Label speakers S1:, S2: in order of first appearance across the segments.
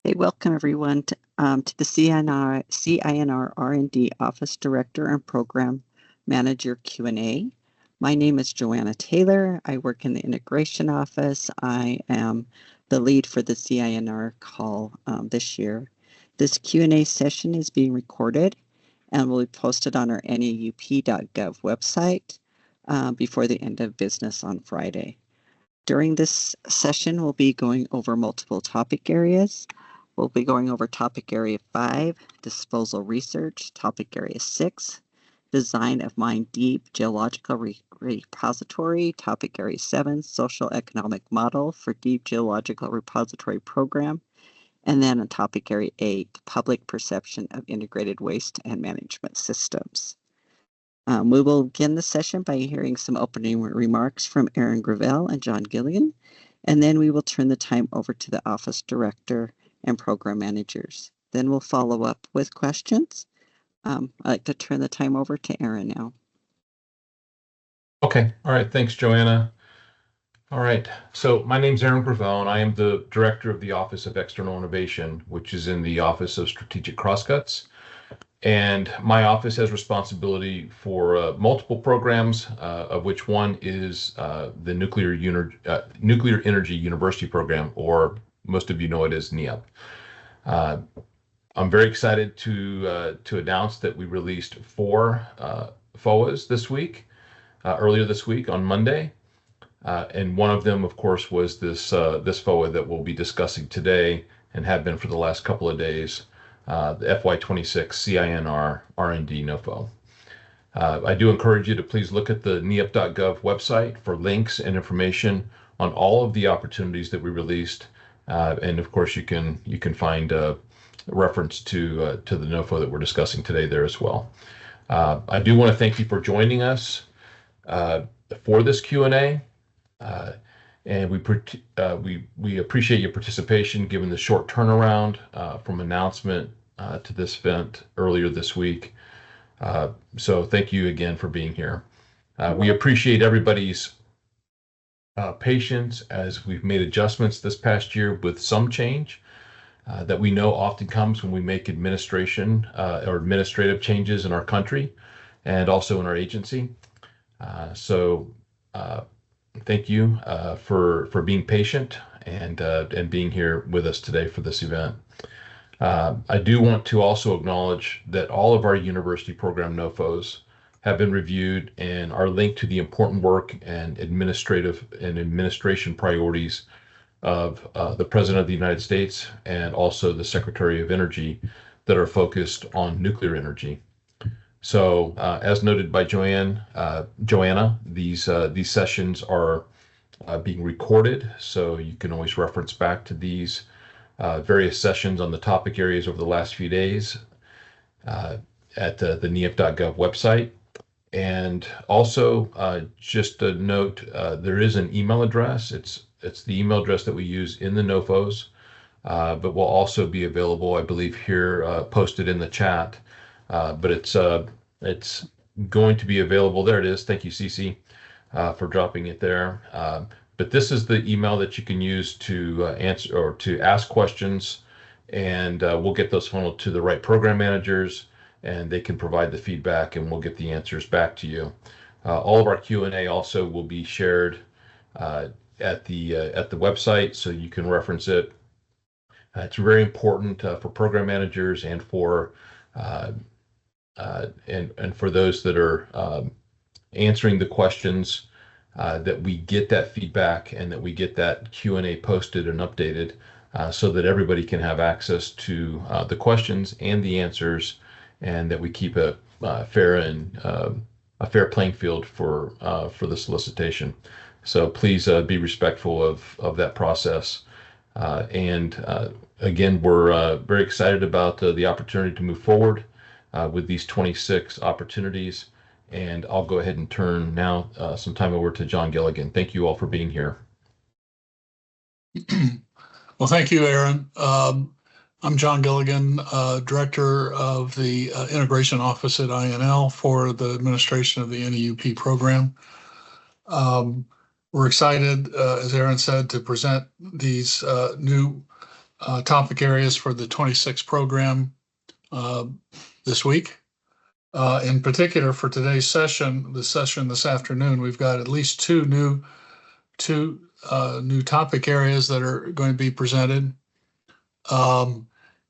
S1: Hey, welcome everyone to the CINR R&D Office Director and Program Manager Q&A. My name is Joanna Taylor. I work in the Integration Office. I am the lead for the CINR call this year. This Q&A session is being recorded and will be posted on our NAUP.gov website before the end of business on Friday. During this session, we'll be going over multiple topic areas. We'll be going over topic area 5, disposal research, topic area 6, design of mine deep geological repository, topic area 7, social economic model for deep geological repository program, and then on topic area 8, public perception of integrated waste and management systems. We will begin the session by hearing some opening remarks from Aaron Gravel and John Gilligan, and then we will turn the time over to the office director and program managers. Then we'll follow up with questions. I'd like to turn the time over to Aaron now.
S2: Okay. All right. Thanks, Joanna. All right. So my name's Aaron Gravel, and I am the director of the Office of External Innovation, which is in the Office of Strategic Crosscuts. And my office has responsibility for multiple programs, of which one is the Nuclear Energy University Program, or most of you know it as NEUP. I'm very excited to announce that we released 4 FOAs this week, earlier this week on Monday. And one of them, of course, was this FOA that we'll be discussing today and have been for the last couple of days. The FY26 CINR R&D NOFO. I do encourage you to please look at the NEUP.gov website for links and information on all of the opportunities that we released, and of course you can find a reference to the NOFO that we're discussing today there as well. I do want to thank you for joining us for this Q&A, and we appreciate your participation given the short turnaround from announcement to this event earlier this week. So thank you again for being here. We appreciate everybody's patience as we've made adjustments this past year with some change that we know often comes when we make administrative changes in our country and also in our agency. So thank you for being patient and being here with us today for this event. I do want to also acknowledge that all of our university program NOFOs have been reviewed and are linked to the important work and administration priorities of the President of the United States and also the Secretary of Energy that are focused on nuclear energy. So as noted by Joanna, these sessions are being recorded, so you can always reference back to these various sessions on the topic areas over the last few days at the NEUP.gov website. And also, just a note, there is an email address. It's the email address that we use in the NOFOs, but will also be available, I believe, here posted in the chat. But it's going to be available. There it is. Thank you, Cece, for dropping it there. But this is the email that you can use to answer or to ask questions, and we'll get those funneled to the right program managers, and they can provide the feedback, and we'll get the answers back to you. All of our Q&A also will be shared at the website, so you can reference it. It's very important for program managers and for for those that are answering the questions, that we get that feedback and that we get that Q&A posted and updated so that everybody can have access to the questions and the answers, and that we keep a fair playing field for the solicitation. So please be respectful of that process. Again, we're very excited about the opportunity to move forward with these 26 opportunities. And I'll go ahead and turn now some time over to John Gilligan. Thank you all for being here.
S3: Well, thank you, Aaron. I'm John Gilligan, Director of the Integration Office at INL for the administration of the NEUP program. We're excited, as Aaron said, to present these new topic areas for the 26 program this week. In particular, for today's session, the session this afternoon, we've got at least two new topic areas that are going to be presented.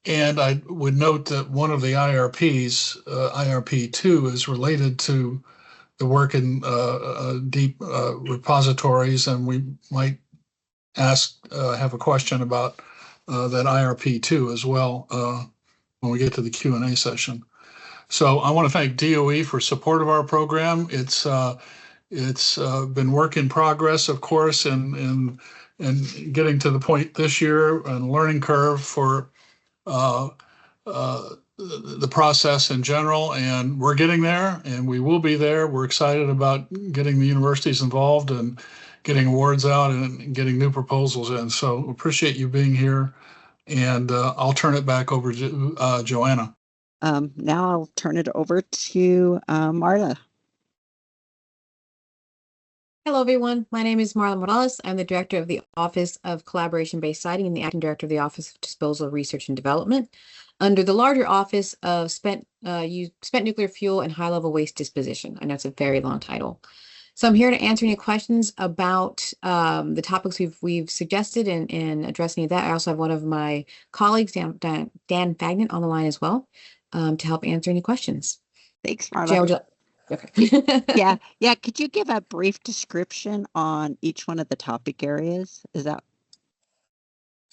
S3: And I would note that one of the IRPs, IRP2, is related to the work in deep repositories, and we might have a question about that IRP2 as well when we get to the Q&A session. So I want to thank DOE for support of our program. It's been work in progress, of course, and getting to the point this year and learning curve for the process in general, and we're getting there, and we will be there. We're excited about getting the universities involved and getting awards out and getting new proposals in. So appreciate you being here, and I'll turn it back over to Joanna.
S1: Now I'll turn it over to Marla.
S4: Hello, everyone. My name is Marla Morales. I'm the Director of the Office of Collaboration-Based Siting and the Acting Director of the Office of Disposal, Research, and Development under the larger Office of Spent Nuclear Fuel and High-Level Waste Disposition. I know it's a very long title. So I'm here to answer any questions about the topics we've suggested and address any of that. I also have one of my colleagues, Dan Fagnan, on the line as well to help answer any questions.
S1: Thanks, Marla.
S4: Okay.
S1: Yeah. Could you give a brief description on each one of the topic areas? Is that?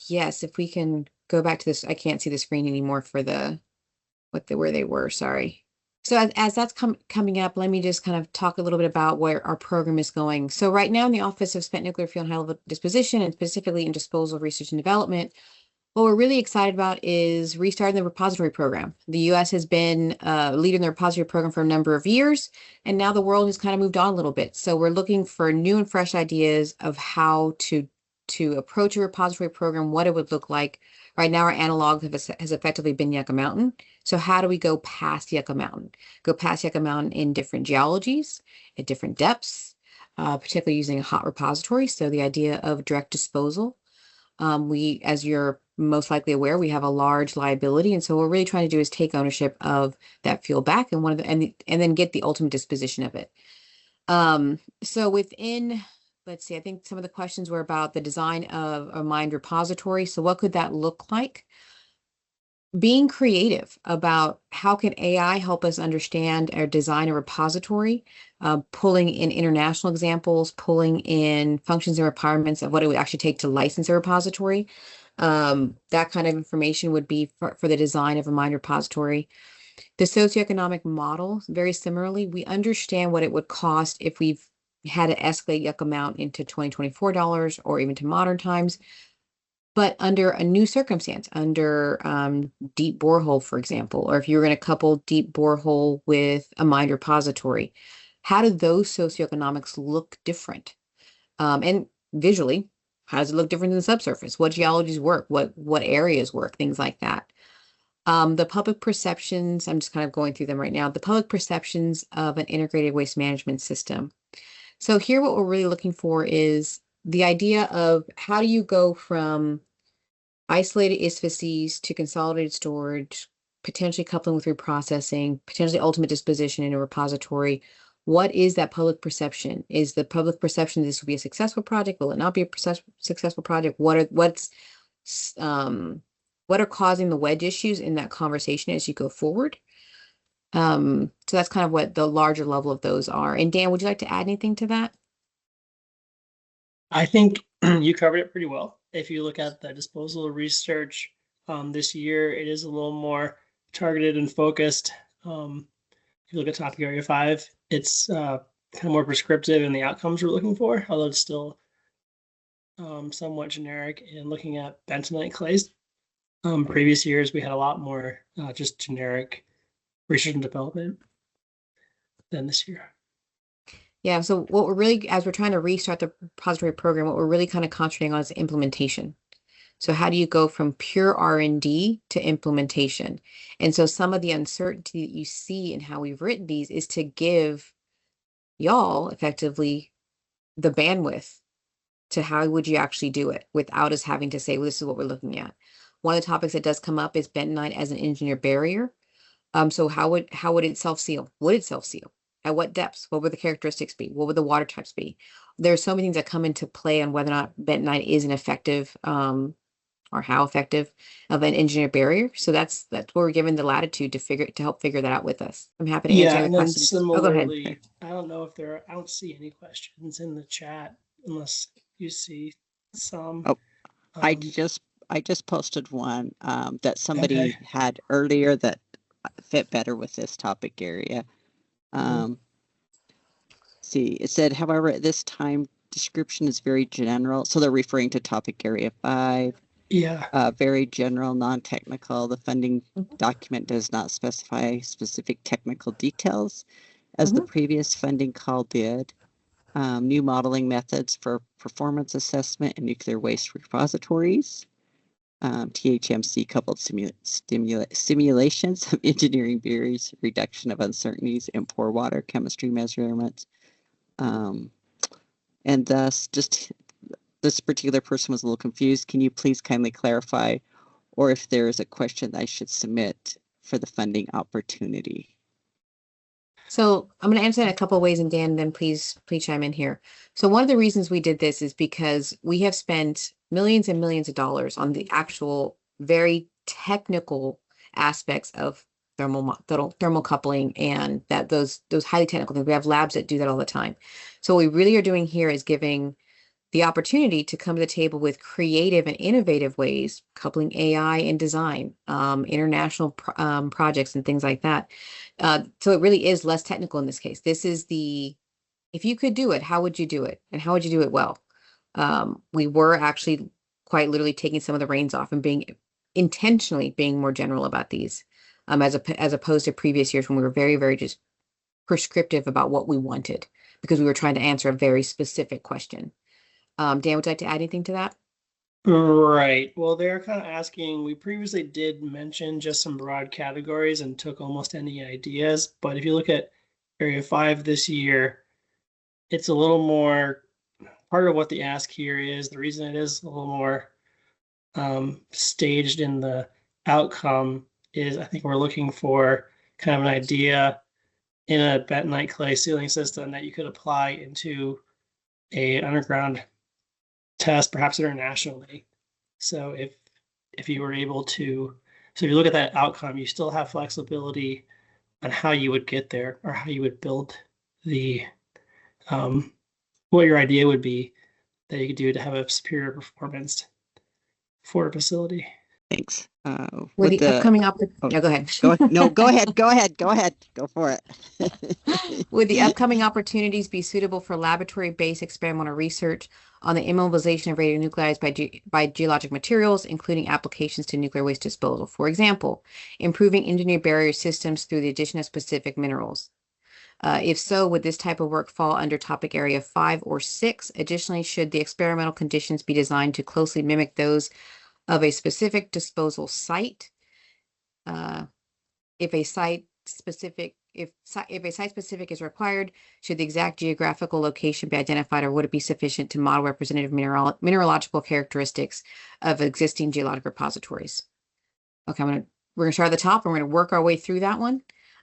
S4: Yes, if we can go back to this, I can't see the screen anymore for where they were. Sorry. So as that's coming up, let me just kind of talk a little bit about where our program is going. So right now in the Office of Spent Nuclear Fuel and High-Level Disposition, and specifically in Disposal, Research, and Development, what we're really excited about is restarting the repository program. The U.S. has been leading the repository program for a number of years, and now the world has kind of moved on a little bit. So we're looking for new and fresh ideas of how to approach a repository program, what it would look like. Right now, our analog has effectively been Yucca Mountain. So how do we go past Yucca Mountain? Go past Yucca Mountain in different geologies, at different depths, particularly using a hot repository. So the idea of direct disposal. As you're most likely aware, we have a large liability, and so what we're really trying to do is take ownership of that fuel back and then get the ultimate disposition of it. So within, let's see, I think some of the questions were about the design of a mined repository. So what could that look like? Being creative about how can AI help us understand or design a repository, pulling in international examples, pulling in functions and requirements of what it would actually take to license a repository. That kind of information would be for the design of a mined repository. The socioeconomic model, very similarly, we understand what it would cost if we've had to escalate Yucca Mountain into $2024 or even to modern times. But under a new circumstance, under deep borehole, for example, or if you're going to couple deep borehole with a mined repository, how do those socioeconomics look different? And visually, how does it look different than the subsurface? What geologies work? What areas work? Things like that. The public perceptions, I'm just kind of going through them right now. The public perceptions of an integrated waste management system. So here, what we're really looking for is the idea of how do you go from isolated ISFACs to consolidated storage, potentially coupling with reprocessing, potentially ultimate disposition in a repository. What is that public perception? Is the public perception this will be a successful project? Will it not be a successful project? What are causing the wedge issues in that conversation as you go forward? So that's kind of what the larger level of those are. And Dan, would you like to add anything to that?
S5: I think you covered it pretty well. If you look at the disposal research this year, it is a little more targeted and focused. If you look at topic area 5, it's kind of more prescriptive in the outcomes we're looking for, although it's still somewhat generic in looking at bentonite clays. Previous years, we had a lot more just generic research and development than this year.
S4: Yeah, so what we're really, as we're trying to restart the repository program, what we're really kind of concentrating on is implementation. So how do you go from pure R&D to implementation? And so some of the uncertainty that you see in how we've written these is to give y'all effectively the bandwidth to how would you actually do it without us having to say, well, this is what we're looking at. One of the topics that does come up is bentonite as an engineered barrier. So how would it self-seal? Would it self-seal? At what depths? What would the characteristics be? What would the water types be? There are so many things that come into play on whether or not bentonite is an effective or how effective of an engineered barrier. So that's where we're given the latitude to help figure that out with us. I'm happy to answer
S5: Yeah,
S4: any
S5: and then
S4: questions. Oh, go ahead.
S5: similarly, I don't know if I don't see any questions in the chat unless you see some.
S1: Oh, I
S5: Um,
S1: just posted one that somebody
S5: Okay.
S1: had earlier that fit better with this topic area. See, it said, however, at this time, description is very general. So they're referring to topic area 5.
S5: Yeah.
S1: Very general, non-technical. The funding document does not specify specific technical details as the previous funding call did. New modeling methods for performance assessment and nuclear waste repositories. THMC coupled simulations of engineering barriers, reduction of uncertainties in pore water chemistry measurements. And thus, just this particular person was a little confused. Can you please kindly clarify, or if there is a question I should submit for the funding opportunity?
S4: So I'm going to answer that in a couple of ways, and Dan, then please chime in here. So one of the reasons we did this is because we have spent millions and millions of dollars on the actual very technical aspects of thermal coupling, and that those highly technical things. We have labs that do that all the time. So what we really are doing here is giving the opportunity to come to the table with creative and innovative ways, coupling AI and design, international projects and things like that. So it really is less technical in this case. This is if you could do it, how would you do it? And how would you do it well? We were actually quite literally taking some of the reins off and intentionally being more general about these, as opposed to previous years when we were very, very just prescriptive about what we wanted because we were trying to answer a very specific question. Dan, would you like to add anything to that?
S5: Right. Well, they're kind of asking, we previously did mention just some broad categories and took almost any ideas, but if you look at Area 5 this year, it's a little more, part of what the ask here is, the reason it is a little more staged in the outcome is I think we're looking for kind of an idea in a bentonite clay sealing system that you could apply into a underground test, perhaps internationally. So if you were able to, so if you look at that outcome, you still have flexibility on how you would get there or how you would build the what your idea would be that you could do to have a superior performance for a facility.
S1: Thanks.
S4: With the upcoming
S1: go
S4: ahead.
S1: Go ahead. Go for it.
S4: Would the upcoming opportunities be suitable for laboratory-based experimental research on the immobilization of radionuclides by geologic materials, including applications to nuclear waste disposal? For example, improving engineered barrier systems through the addition of specific minerals. If so, would this type of work fall under topic area 5 or 6? Additionally, should the experimental conditions be designed to closely mimic those of a specific disposal site? If a site specific is required, should the exact geographical location be identified, or would it be sufficient to model representative mineralogical characteristics of existing geologic repositories? Okay, we're gonna start at the top and we're gonna work our way through that one.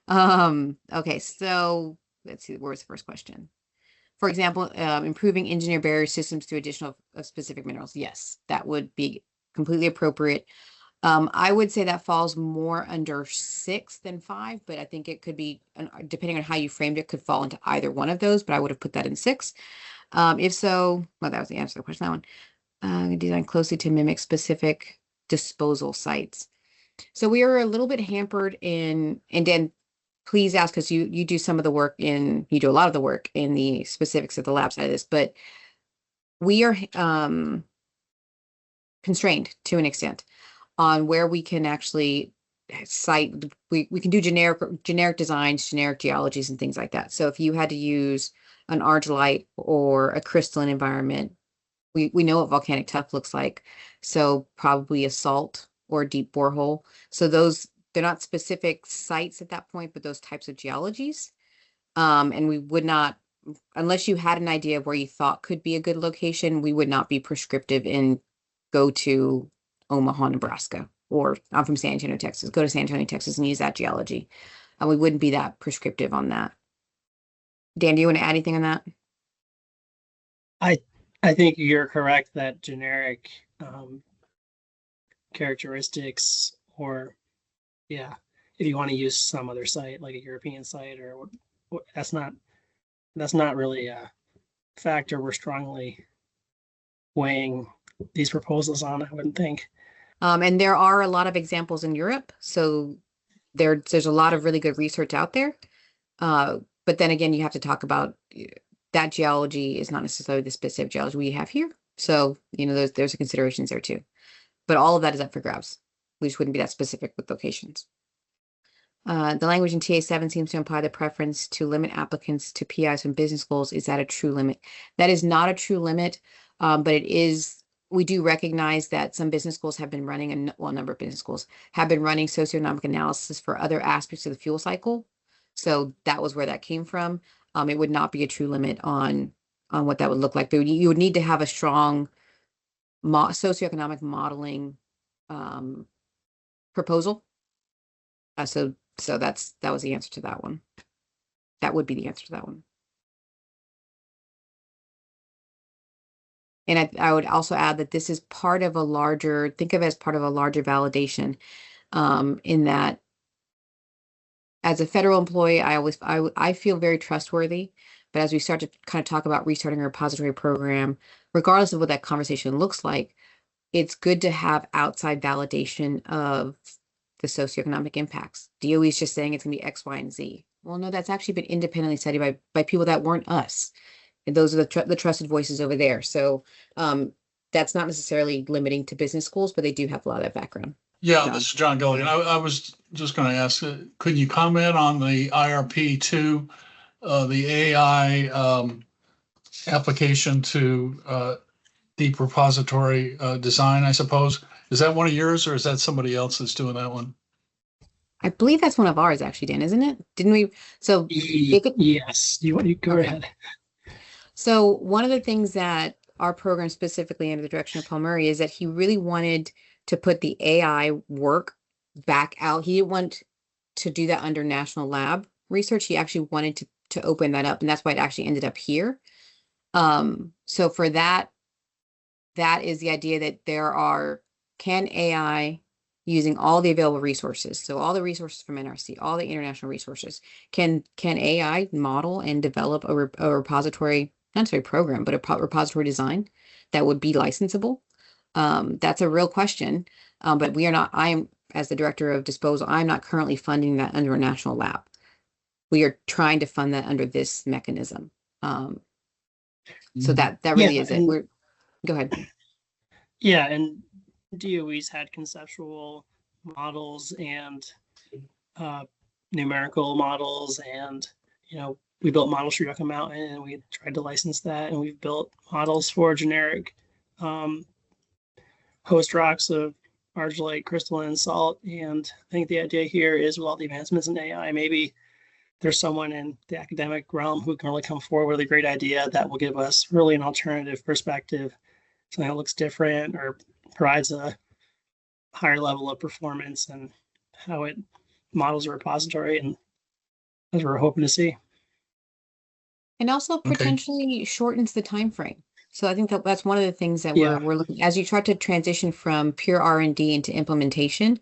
S4: Okay, so let's see, where's the first question? For example, improving engineered barrier systems through additional specific minerals. Yes, that would be completely appropriate. I would say that falls more under 6 than 5, but I think it could be, depending on how you framed it, could fall into either one of those, but I would have put that in 6. If so, well, that was the answer to the question, that one. Design closely to mimic specific disposal sites. So we are a little bit hampered and then please ask, because you do some of the work you do a lot of the work in the specifics of the lab side of this, but we are constrained to an extent on where we can actually cite. We can do generic designs, generic geologies and things like that. So if you had to use an argillite or a crystalline environment, we know what volcanic tuff looks like. So probably a salt or a deep borehole. So they're not specific sites at that point, but those types of geologies. And we would not, unless you had an idea of where you thought could be a good location, we would not be prescriptive in go to Omaha, Nebraska, or I'm from San Antonio, Texas. Go to San Antonio, Texas and use that geology. And we wouldn't be that prescriptive on that. Dan, do you want to add anything on that?
S5: I think you're correct that generic characteristics, or yeah, if you want to use some other site like a European site, or that's not really a factor we're strongly weighing these proposals on, I wouldn't think.
S4: And there are a lot of examples in Europe. So there's a lot of really good research out there. But then again, you have to talk about that geology is not necessarily the specific geology we have here. So, there's considerations there too. But all of that is up for grabs. We just wouldn't be that specific with locations. The language in TA7 seems to imply the preference to limit applicants to PIs from business schools. Is that a true limit? That is not a true limit, but it is. We do recognize that some business schools have been running, a number of business schools have been running socioeconomic analysis for other aspects of the fuel cycle. So that was where that came from. It would not be a true limit on what that would look like. But you would need to have a strong socioeconomic modeling proposal. So that was the answer to that one. That would be the answer to that one. And I would also add that this is part of a larger, think of it as part of a larger validation, in that as a federal employee, I feel very trustworthy. But as we start to kind of talk about restarting a repository program, regardless of what that conversation looks like, it's good to have outside validation of the socioeconomic impacts. DOE is just saying it's going to be X, Y, and Z. Well, no, that's actually been independently studied by people that weren't us. And those are the trusted voices over there. So that's not necessarily limiting to business schools, but they do have a lot of that background.
S3: Yeah, this is John Gilligan. I was just going to ask, could you comment on the IRP2, the AI application to deep repository design, I suppose? Is that one of yours, or is that somebody else that's doing that one?
S4: I believe that's one of ours, actually, Dan, isn't it? Didn't we? So
S5: yes, you go ahead.
S4: So one of the things that our program, specifically under the direction of Paul Murray, is that he really wanted to put the AI work back out. He didn't want to do that under national lab research. He actually wanted to open that up, and that's why it actually ended up here. So for that is the idea that can AI, using all the available resources, so all the resources from NRC, all the international resources, can AI model and develop a repository, not necessarily program, but a repository design that would be licensable? That's a real question, but as the director of disposal, I'm not currently funding that under a national lab. We are trying to fund that under this mechanism. So that really is it. Go ahead.
S5: Yeah, and DOE's had conceptual models and numerical models, and we built models for Yucca Mountain, and we tried to license that, and we've built models for generic host rocks of argillite, crystalline, salt. And I think the idea here is, with all the advancements in AI, maybe there's someone in the academic realm who can really come forward with a great idea that will give us really an alternative perspective, something that looks different or provides a higher level of performance and how it models a repository, and that's what we're hoping to see.
S4: And also potentially shortens the time frame. So I think that's one of the things that we're looking, as you try to transition from pure R&D into implementation.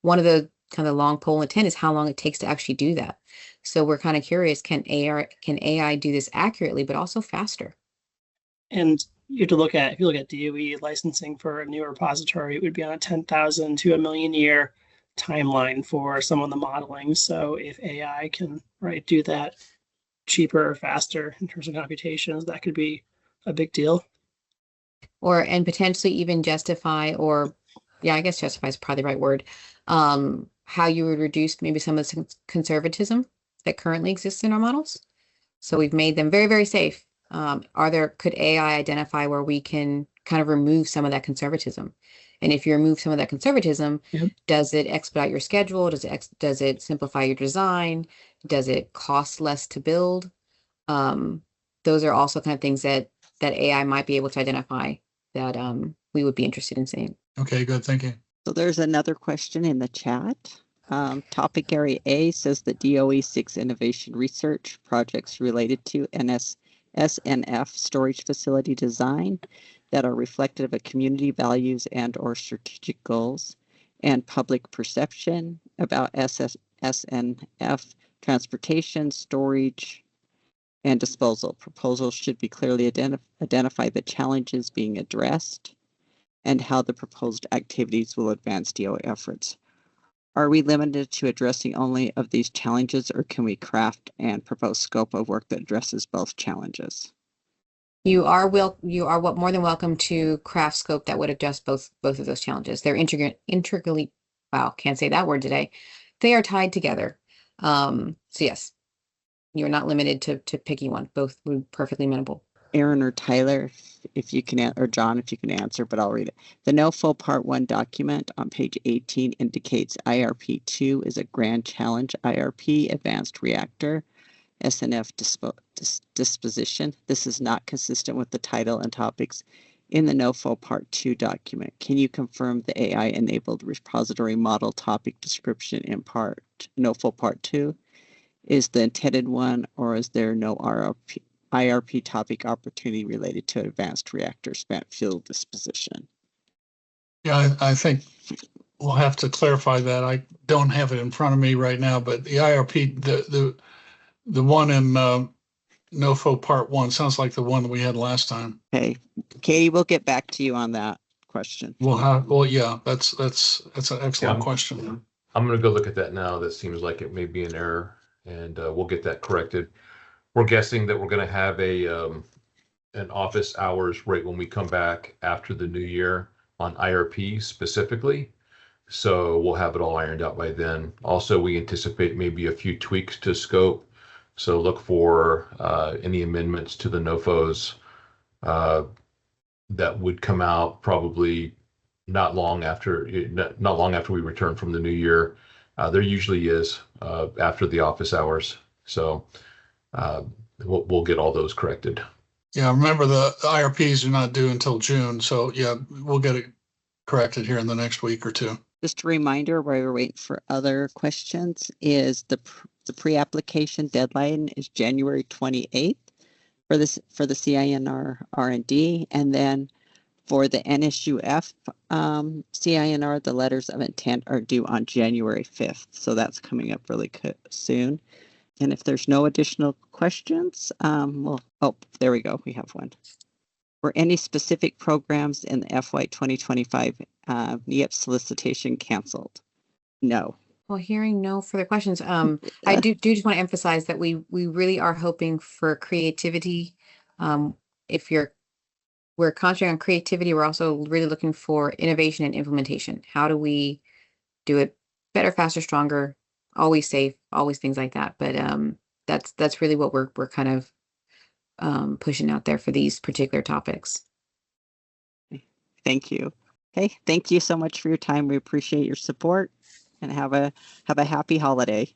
S4: One of the kind of long pole in the tent is how long it takes to actually do that. So we're kind of curious, can AI do this accurately, but also faster?
S5: And if you look at DOE licensing for a new repository, it would be on a 10,000 to a million year timeline for some of the modeling. So if AI can do that cheaper or faster in terms of computations, that could be a big deal.
S4: And potentially even justify, I guess justify is probably the right word, how you would reduce maybe some of the conservatism that currently exists in our models. So we've made them very, very safe. Could AI identify where we can kind of remove some of that conservatism? And if you remove some of that conservatism, does it expedite your schedule? Does it simplify your design? Does it cost less to build? Those are also kind of things that AI might be able to identify that we would be interested in seeing.
S3: Okay, good. Thank you.
S1: So there's another question in the chat. Topic area A says that DOE seeks innovation research projects related to SNF storage facility design that are reflective of community values and or strategic goals and public perception about SNF transportation, storage, and disposal. Proposals should be clearly identify the challenges being addressed and how the proposed activities will advance DOE efforts. Are we limited to addressing only of these challenges, or can we craft and propose scope of work that addresses both challenges?
S4: You are more than welcome to craft scope that would address both of those challenges. They're integrally, wow, can't say that word today. They are tied together. So yes, you're not limited to picking one. Both would be perfectly amenable.
S1: Aaron or Tyler, if you can, or John, if you can answer, but I'll read it. The NOFO Part 1 document on page 18 indicates IRP 2 is a grand challenge IRP, advanced reactor, SNF disposition. This is not consistent with the title and topics in the NOFO Part 2 document. Can you confirm the AI-enabled repository model topic description in NOFO Part 2 is the intended one, or is there no IRP topic opportunity related to advanced reactor spent fuel disposition?
S3: Yeah, I think we'll have to clarify that. I don't have it in front of me right now, but the IRP, the one in NOFO Part 1 sounds like the one that we had last time.
S1: Okay, Katie, we'll get back to you on that question.
S3: Well, yeah, that's an excellent question.
S2: I'm going to go look at that now. That seems like it may be an error, and we'll get that corrected. We're guessing that we're going to have an office hours right when we come back after the new year on IRP specifically. So we'll have it all ironed out by then. Also, we anticipate maybe a few tweaks to scope. So look for any amendments to the NOFOs that would come out probably not long after we return from the new year. There usually is after the office hours. So we'll get all those corrected.
S3: Yeah, remember the IRPs are not due until June. So yeah, we'll get it corrected here in the next week or two.
S1: Just a reminder, while we're waiting for other questions, is the pre-application deadline is January 28th for the CINR R&D, and then for the NSUF CINR, the letters of intent are due on January 5th. So that's coming up really soon. And if there's no additional questions, there we go. We have one. Were any specific programs in the FY 2025 NEIP solicitation canceled? No.
S4: Well, hearing no further questions, I do just want to emphasize that we really are hoping for creativity. We're concentrating on creativity, we're also really looking for innovation and implementation. How do we do it better, faster, stronger, always safe, always things like that. But that's really what we're kind of pushing out there for these particular topics.
S1: Thank you. Okay, thank you so much for your time. We appreciate your support, and have a happy holiday.